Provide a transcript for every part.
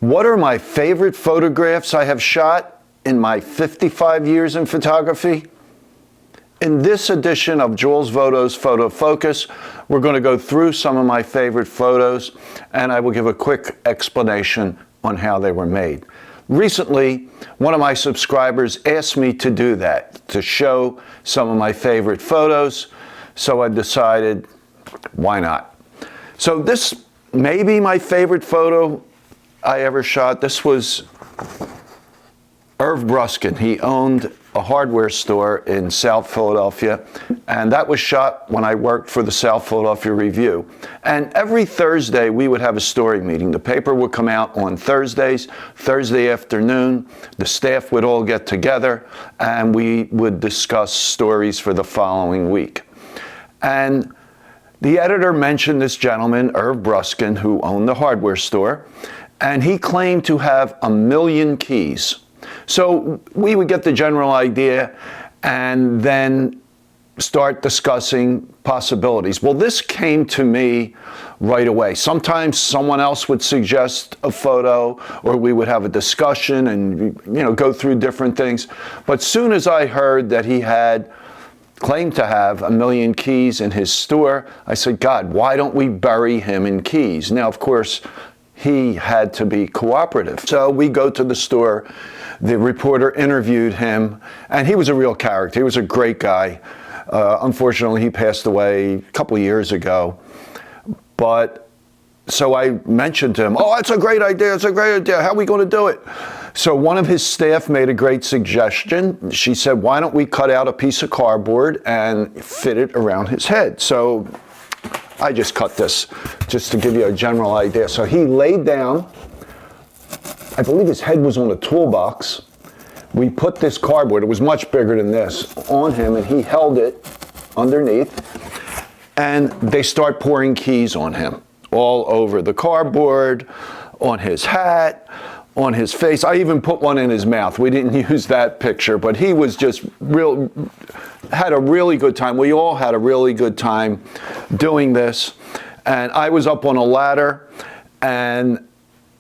What are my favorite photographs I have shot in my 55 years in photography? In this edition of Jules Voto's Photo Focus, we're going to go through some of my favorite photos, and I will give a quick explanation on how they were made. Recently, one of my subscribers asked me to do that, to show some of my favorite photos, so I decided, why not? So this may be my favorite photo I ever shot. This was Irv Bruskin. He owned a hardware store in South Philadelphia, and that was shot when I worked for the South Philadelphia Review. And every Thursday we would have a story meeting. The paper would come out on Thursdays, Thursday afternoon. The staff would all get together and we would discuss stories for the following week. And the editor mentioned this gentleman, Irv Bruskin, who owned the hardware store, and he claimed to have 1 million keys. So we would get the general idea and then start discussing possibilities. Well, this came to me right away. Sometimes someone else would suggest a photo, or we would have a discussion and go through different things. But soon as I heard that he had claimed to have 1 million keys in his store, I said, God, why don't we bury him in keys? Now, of course, he had to be cooperative. So we go to the store. The reporter interviewed him, and he was a real character. He was a great guy. Unfortunately, he passed away a couple of years ago. But so I mentioned to him, oh, that's a great idea. It's a great idea. How are we going to do it? So one of his staff made a great suggestion. She said, why don't we cut out a piece of cardboard and fit it around his head? So I just cut this just to give you a general idea. So he laid down. I believe his head was on a toolbox. We put this cardboard, it was much bigger than this, on him, and he held it underneath. And they start pouring keys on him, all over the cardboard, on his hat, on his face. I even put one in his mouth. We didn't use that picture, but he was just had a really good time. We all had a really good time doing this. And I was up on a ladder, and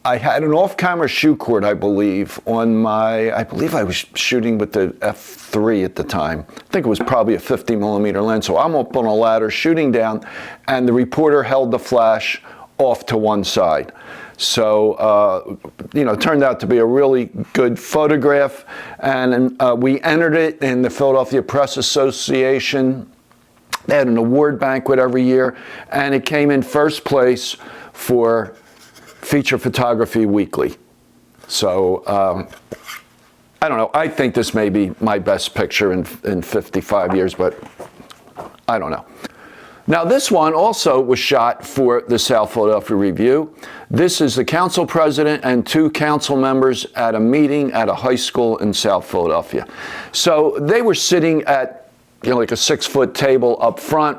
I had an off-camera shoe cord, I believe, on I believe I was shooting with the F3 at the time. I think it was probably a 50 millimeter lens. So I'm up on a ladder shooting down, and the reporter held the flash off to one side. So, it turned out to be a really good photograph, and we entered it in the Philadelphia Press Association. They had an award banquet every year, and it came in first place for Feature Photography Weekly. So, I don't know. I think this may be my best picture in 55 years, but I don't know. Now, this one also was shot for the South Philadelphia Review. This is the council president and 2 council members at a meeting at a high school in South Philadelphia. So they were sitting at, like a 6-foot table up front,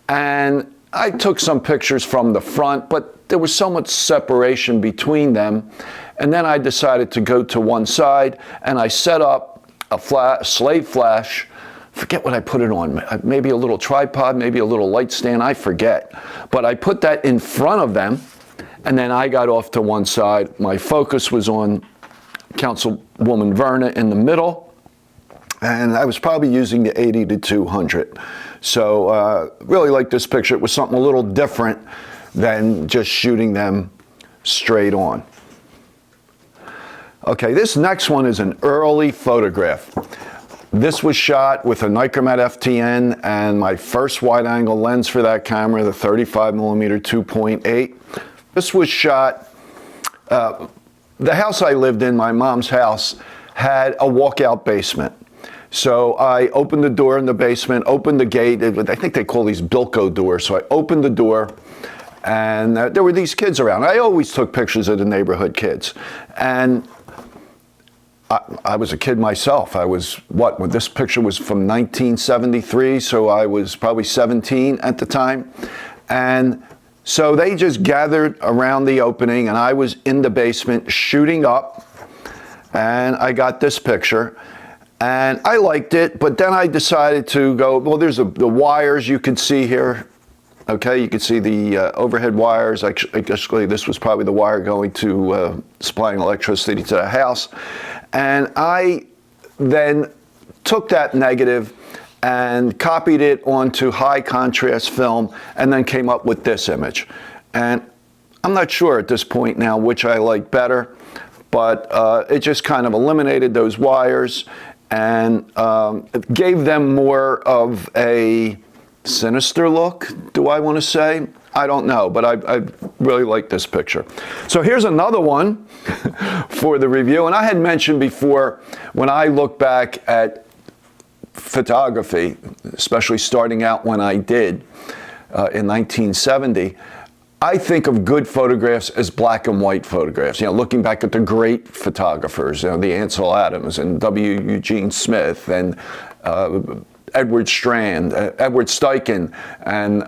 and I took some pictures from the front, but there was so much separation between them. And then I decided to go to one side, and I set up a slate flash. Forget what I put it on. Maybe a little tripod, maybe a little light stand, I forget. But I put that in front of them, and then I got off to one side. My focus was on Councilwoman Verna in the middle, and I was probably using the 80-200. So really like this picture. It was something a little different than just shooting them straight on. Okay, this next one is an early photograph. This was shot with a Nichromat FTN and my first wide-angle lens for that camera, the 35mm 2.8. This was shot, the house I lived in, my mom's house, had a walkout basement. So I opened the door in the basement, opened the gate. I think they call these Bilko doors. So I opened the door, and there were these kids around. I always took pictures of the neighborhood kids. And I was a kid myself. I was, when this picture was from 1973, so I was probably 17 at the time. And so they just gathered around the opening, and I was in the basement shooting up, and I got this picture. And I liked it, but then I decided to go, well, there's the wires you can see here Okay, you can see the overhead wires. Actually, this was probably the wire going to supplying electricity to the house. And I then took that negative and copied it onto high contrast film and then came up with this image. And I'm not sure at this point now which I like better, but it just kind of eliminated those wires and it gave them more of a sinister look, do I want to say? I don't know, but I really like this picture. So here's another one for the review. And I had mentioned before, when I look back at photography, especially starting out when I did in 1970, I think of good photographs as black and white photographs. You know, looking back at the great photographers, you know, the Ansel Adams and W. Eugene Smith and Edward Strand, Edward Steichen, and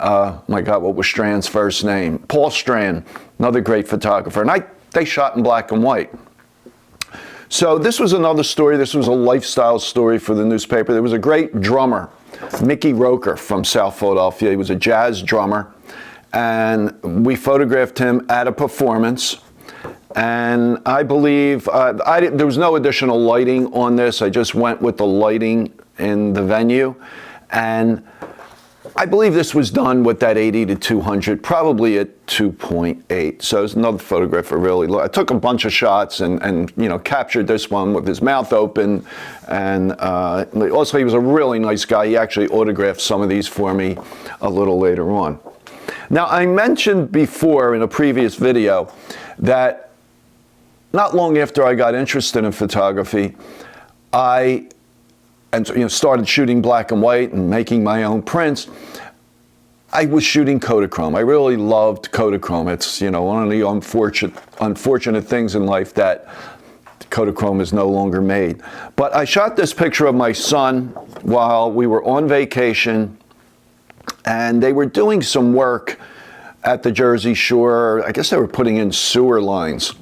my God, what was Strand's first name? Paul Strand, another great photographer. And they shot in black and white. So this was another story. This was a lifestyle story for the newspaper. There was a great drummer, Mickey Roker from South Philadelphia. He was a jazz drummer. And we photographed him at a performance. And I believe, there was no additional lighting on this. I just went with the lighting in the venue. And I believe this was done with that 80 to 200, probably at 2.8. So it's another photograph I took a bunch of shots and you know, captured this one with his mouth open. And also he was a really nice guy. He actually autographed some of these for me a little later on. Now, I mentioned before in a previous video that not long after I got interested in photography, I started shooting black and white and making my own prints. I was shooting Kodachrome. I really loved Kodachrome. It's, you know, one of the unfortunate things in life that Kodachrome is no longer made. But I shot this picture of my son while we were on vacation, and they were doing some work at the Jersey Shore. I guess they were putting in sewer lines.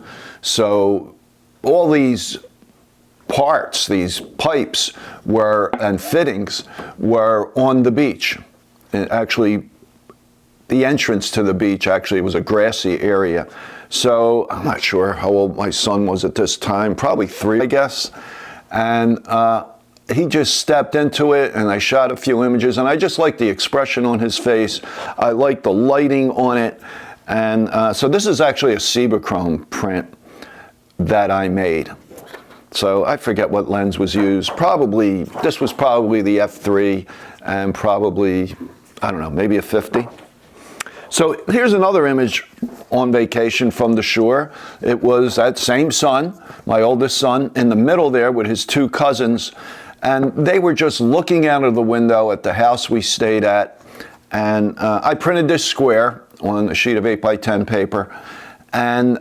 So all these parts, these pipes and fittings were on the beach. And actually, the entrance to the beach actually was a grassy area. So I'm not sure how old my son was at this time, probably 3, I guess. And he just stepped into it, and I shot a few images, and I just liked the expression on his face. I liked the lighting on it. And so this is actually a Cibachrome print that I made. So I forget what lens was used. This was probably the f3 and probably, I don't know, maybe a 50. So here's another image on vacation from the shore. It was that same son, my oldest son, in the middle there with his 2 cousins. And they were just looking out of the window at the house we stayed at. And I printed this square on a sheet of 8x10 paper. And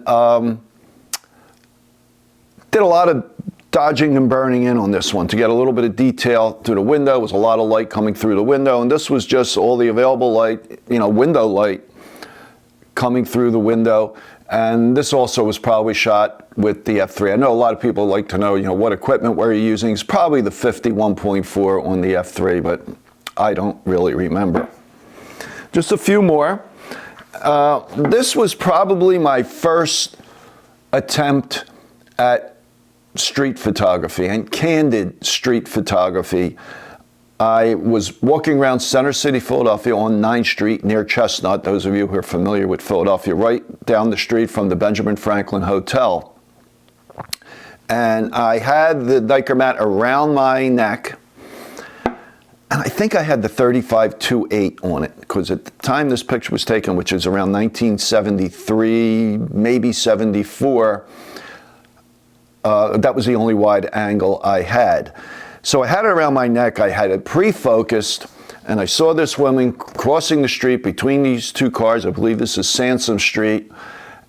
did a lot of dodging and burning in on this one to get a little bit of detail through the window. There was a lot of light coming through the window, and this was just all the available light, you know, window light coming through the window. And this also was probably shot with the f3. I know a lot of people like to know, you know, what equipment were you using. It's probably the 51.4 on the f3, but I don't really remember. Just a few more. This was probably my first attempt at street photography and candid street photography. I was walking around Center City, Philadelphia on 9th Street near Chestnut, those of you who are familiar with Philadelphia, right down the street from the Benjamin Franklin Hotel. And I had the diker mat around my neck, and I think I had the 35-2.8 on it, because at the time this picture was taken, which is around 1973, maybe 74, that was the only wide angle I had. So I had it around my neck, I had it pre-focused, and I saw this woman crossing the street between these 2 cars. I believe this is Sansom Street,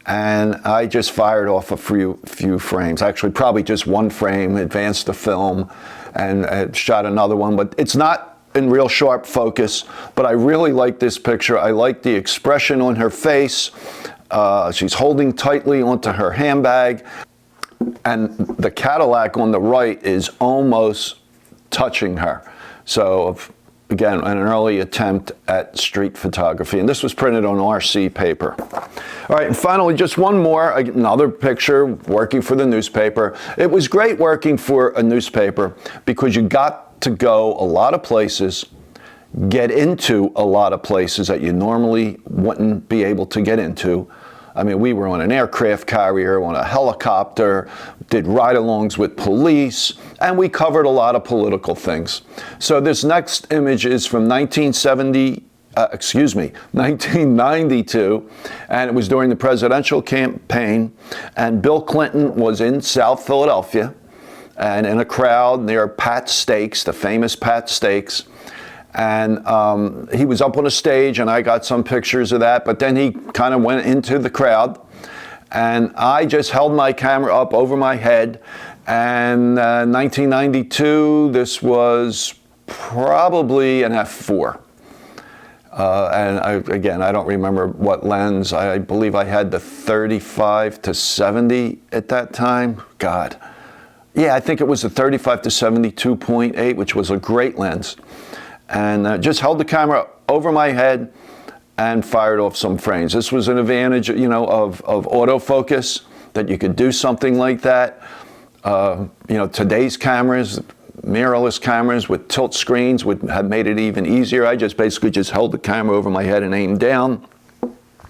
and I just fired off a few frames. Actually, probably just 1 frame, advanced the film, and shot another one. But it's not in real sharp focus, but I really like this picture. I like the expression on her face. She's holding tightly onto her handbag. And the Cadillac on the right is almost touching her. So again, an early attempt at street photography. And this was printed on RC paper. All right, and finally, just one more, another picture working for the newspaper. It was great working for a newspaper because you got to go a lot of places, get into a lot of places that you normally wouldn't be able to get into. I mean, we were on an aircraft carrier, on a helicopter, did ride-alongs with police, and we covered a lot of political things. So this next image is from 1992, and it was during the presidential campaign, and Bill Clinton was in South Philadelphia, and in a crowd near Pat Steaks, the famous Pat Steaks. And he was up on a stage, and I got some pictures of that, but then he kind of went into the crowd, and I just held my camera up over my head. And 1992, this was probably an f4. And I don't remember what lens. I believe I had the 35 to 70 at that time. God. Yeah, I think it was the 35 to 72.8, which was a great lens. And just held the camera over my head and fired off some frames. This was an advantage, you know, of autofocus, that you could do something like that. You know, today's cameras, mirrorless cameras with tilt screens would have made it even easier. I just basically just held the camera over my head and aimed down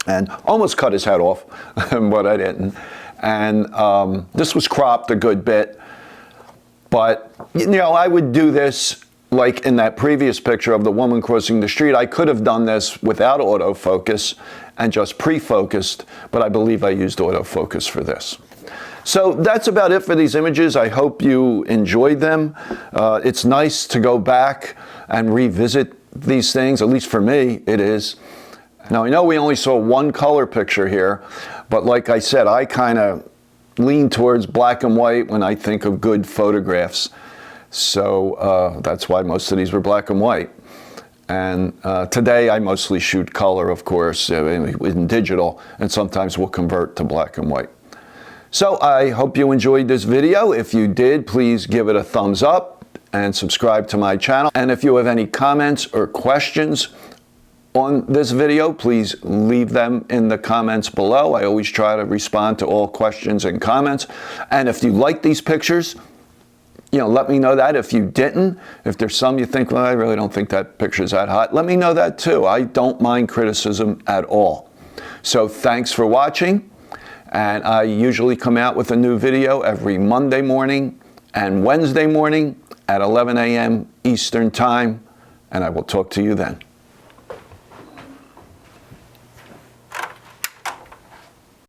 and almost cut his head off, but I didn't. And this was cropped a good bit. But, you know, I would do this like in that previous picture of the woman crossing the street. I could have done this without autofocus and just pre-focused, but I believe I used autofocus for this. So that's about it for these images. I hope you enjoyed them. It's nice to go back and revisit these things, at least for me, it is. Now, I know we only saw one color picture here, but like I said, I kind of lean towards black and white when I think of good photographs. So that's why most of these were black and white. And today I mostly shoot color, of course, in digital, and sometimes we'll convert to black and white. So I hope you enjoyed this video. If you did, please give it a thumbs up and subscribe to my channel. And if you have any comments or questions on this video, please leave them in the comments below. I always try to respond to all questions and comments. And if you like these pictures, you know, let me know that. If you didn't, if there's some you think, well, I really don't think that picture's that hot, let me know that too. I don't mind criticism at all. So thanks for watching. And I usually come out with a new video every Monday morning and Wednesday morning at 11 a.m. Eastern Time. And I will talk to you then.